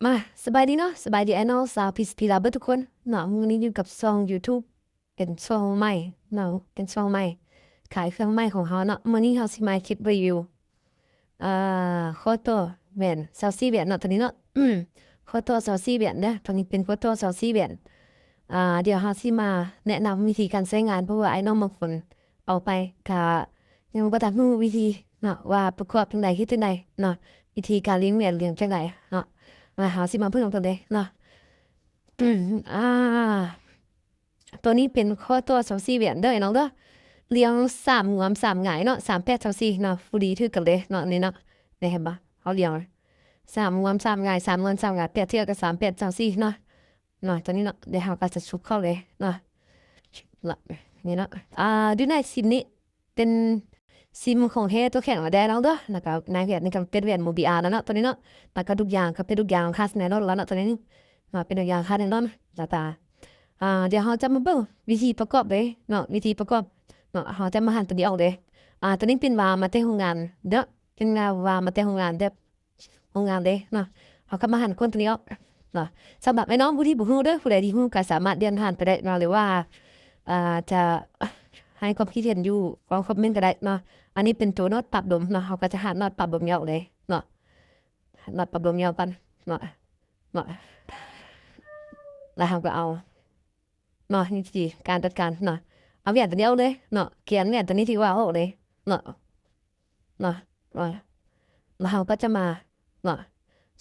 มาสบายดีเนาะสบายดีไอ้น้องสาวพี่ลาเบอร์ทุกคนเนาะมื้อนี้อยู่กับช่อง YouTube เป็นช่องใหม่เนาะเป็นช่องใหม่ขายเครื่องใหม่ของเขาเนาะมื้อนี้เขาสิมาคลิปรีวิวอ่าโคโตแม่น24เหรียญเนาะตอนนี้เนาะโคโต24เหรียญเด้อตอนนี้เป็นโคโต24เหรียญเดี๋ยวเราสิมาแนะนำวิธีการใช้งานเพราะว่าไอ้น้องบางคนเอาไปก็ยังบ่ทันรู้วิธีเนาะว่าประกอบจังใดเฮ็ดจังใดเนาะวิธีการเลี้ยงแม่เลี้ยงจังใดเนาะ มาหาสิมาเพิ่งลงตัวเลยเนาะอืมอ่าตัวนี้เป็นข้อตัว24เหรียญเด้อน้องเด้อเรียง3งวม3หงายเนาะ38 24เนาะฟูดีถือกันเลยเนาะนี่เนาะได้เห็นปะเขาเรียง3งวม3หงาย3งวม3หงายเปรียบเทียบกับ38 24เนาะเนาะตัวนี้เนาะเดี๋ยวเราก็จะชุบเข้าเลยเนาะละนี่เนาะดูในซิมนี้เป็นซิมของเฮตัวแข็งมาได้น้องเด้อแล้วก็นายเวียดนี่ก็เป็นเวียดโมบิอาร์แล้วเนาะตัวนี้เนาะแล้วก็ทุกอย่างก็เป็นทุกอย่างคาสแนนแล้วเนาะตัวนี้เป็นตัวอย่างคาสแนนแล้วตา เดี๋ยวเราจะมาเบิ่งวิธีประกอบเลยเนาะวิธีประกอบเนาะเราจะมาหั่นตัวนี้ออกเลยตัวนี้เป็นวามาแต่โรงงานเด้อเป็นงานวามาแต่โรงงานเด้อโรงงานเลยเนาะเราก็มาหั่นคนตัวนี้ออกเนาะสำหรับไอ้น้องผู้ที่บ่ฮู้เด้อผู้ใดที่ฮู้ก็สามารถเรียนหั่นไปได้เนาะหรือว่าจะให้ความคิดเห็นอยู่ความคอมเมนต์ก็ได้เนาะอันนี้เป็นตัวน็อตปรับลมเนาะเราก็จะหั่นน็อตปรับลมยาวเลยเนาะน็อตปรับลมยาวปันเนาะเนาะแล้วเราก็เอา เนาะนี่สิการจัดการเนาะเอาแหวนตัวเดียวเลยเนาะเขียนแหวนตัวนี้ที่ว่าออกเลยเนาะเนาะเนาะแล้วเราก็จะมาเนาะ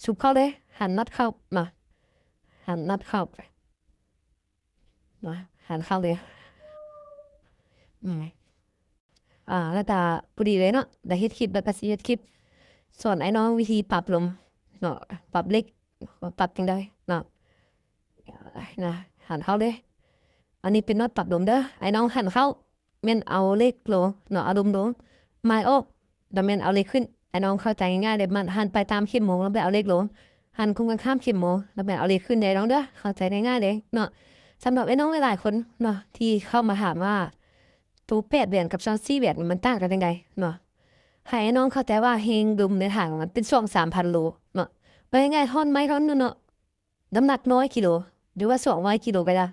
ชุบเข้าเลยหันน็อตเข้าเนาะหันน็อตเข้าเนาะหันเข้าเลยอืมแล้วแต่พอดีเลยเนาะได้เฮ็ดคลิปแล้วก็สิเฮ็ดคลิปสอนไอ้น้องวิธีปรับลมเนาะปรับเล็กปรับจังไดเนาะนะหันเข้าเลยอันนี้เป็นน็อตปรับลมเด้อไอ้น้องหันเข้าแม่นเอาเล็กลงเนาะเอาลมลง ไม่โอ้ดำเนินเอาเล็กขึ้นไอ้น้องเข้าใจง่ายๆเลยมันหันไปตามเข็มโมงแล้วไปเอาเล็กลงหันคุ้มกันข้ามเข็มโมงแล้วไปเอาเล็กขึ้นได้น้องเด้อเข้าใจง่ายๆเลยเนาะสำหรับไอ้น้องหลายๆคนเนาะที่เข้ามาถามว่าตูแปดเหรียญกับซอนซี่เหรียญมันต่างกันยังไงเนาะให้ไอ้น้องเข้าใจว่าเฮงดุมในทางมันเป็นช่วง3,000 โลเนาะไปง่ายๆท่อนไม้ท่อนนึงเนาะน้ำหนักน้อยกิโลหรือว่า200 กิโลก็ได้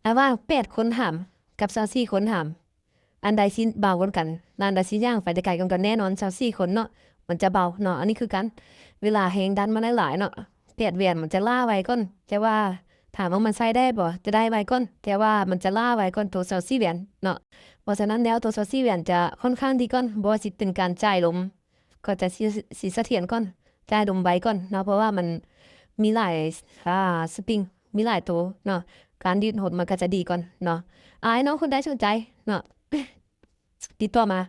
แต่ว่า8 คนหามกับซอนซี่คนหาม อันใดสิเบากว่ากันอันใดสิย่างไปได้ไกลกันแน่นอนชาวสี่คนเนาะมันจะเบาเนาะอันนี้คือกันเวลาแหงดันมาหลายๆเนาะเปียดเวียนมันจะล่าไว้ก่อนแต่ว่าถามว่ามันใช้ได้บ่จะได้ไว้ก่อนแต่ว่ามันจะล่าไว้ก่อนตัวชาวสี่เหรียญเนาะเพราะฉะนั้นแล้วตัวชาวสี่เหรียญจะค่อนข้างดีก่อนบ่ว่าสิเป็นการจ่ายลมก็จะสิเสถียรก่อนจ่ายลมไว้ก่อนเนาะเพราะว่ามันมีหลายอ่าสปริงมีหลายตัวเนาะการยืดหดมันก็จะดีก่อนเนาะไอ้น้องคนใดสนใจเนาะ ติดต่อมา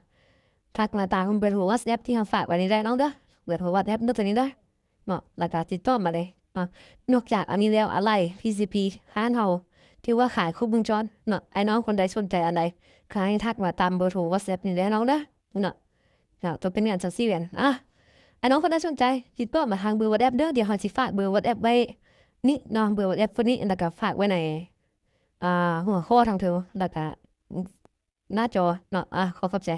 ทักมาตามเบอร์โทร WhatsApp ที่เราฝากไว้ในได้น้องเด้อเบอร์โทร WhatsApp นึกตัวนี้เด้อเนาะแล้วก็ติดต่อมาเลยนอกจากอันนี้แล้วอะไร PCP ห้านเฮาที่ว่าขายครบวงจรเนาะไอ้น้องคนใดสนใจอันใดขายทักมาตามเบอร์โทร WhatsApp นี่ได้น้องเด้อเนาะตัวเป็นงานจังซี่เหรียญไอ้น้องคนใดสนใจติดต่อมาทางเบอร์ WhatsApp เด้อเดี๋ยวเราสิฝากเบอร์ WhatsApp ไว้นี่เนาะเบอร์ WhatsApp คนนี้แล้วก็ฝากไว้ในอ่าหัวข้อทางเธอแล้วก็หน้าจอเนาะขอขอบใจ